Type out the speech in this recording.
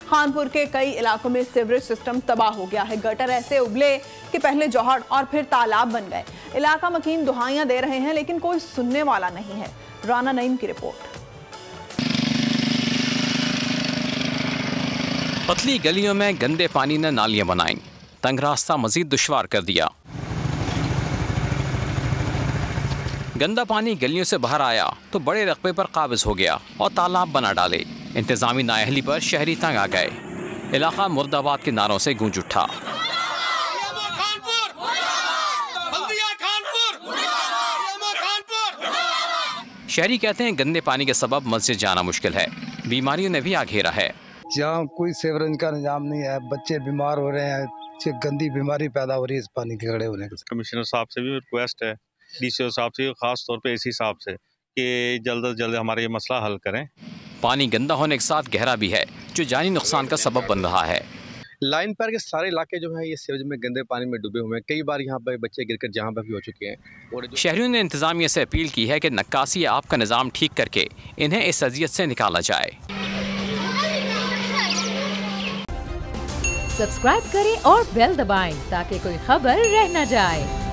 खानपुर के कई इलाकों में सीवरेज सिस्टम तबाह हो गया है। गटर ऐसे उबले कि पहले जौहड़ और फिर तालाब बन गए। इलाका मकीन दुहाइयां दे रहे हैं लेकिन कोई सुनने वाला नहीं है। राना नईम की रिपोर्ट। पतली गलियों में गंदे पानी ने नालियां बनाई, तंग रास्ता मजीद दुश्वार कर दिया। गंदा पानी गलियों से बाहर आया तो बड़े रकबे पर काबिज हो गया और तालाब बना डाले। इंतजामी नाअहली पर शहरी तंग आ गए। इलाका मुर्दाबाद के नारों से गूंज उठा। शहरी कहते हैं गंदे पानी के सबब मस्जिद जाना मुश्किल है। बीमारियों ने भी आ घेरा है। जहाँ कोई सीवरेज का निजाम नहीं है, बच्चे बीमार हो रहे हैं, गंदी बीमारी पैदा हो रही है इस पानी के खड़े होने से। कमिश्नर साहब से भी रिक्वेस्ट है, डीसीओ साहब से, खास तौर पे एसी साहब से, कि जल्द से जल्द हमारा ये मसला हल करें। पानी गंदा होने के साथ गहरा भी है जो जानी नुकसान का सबब बन रहा है। लाइन पर के सारे इलाके जो है ये सीवरेज में गंदे पानी में डूबे हुए हैं। कई बार यहाँ पर बच्चे गिरकर जहाँ पर भी हो चुके हैं। और शहरियों ने इंतजामिया से अपील की है कि नक्कासी या आब का निज़ाम ठीक करके इन्हें इस अजियत से निकाला जाए। सब्सक्राइब करें और बेल दबाएं ताकि कोई खबर रह न जाए।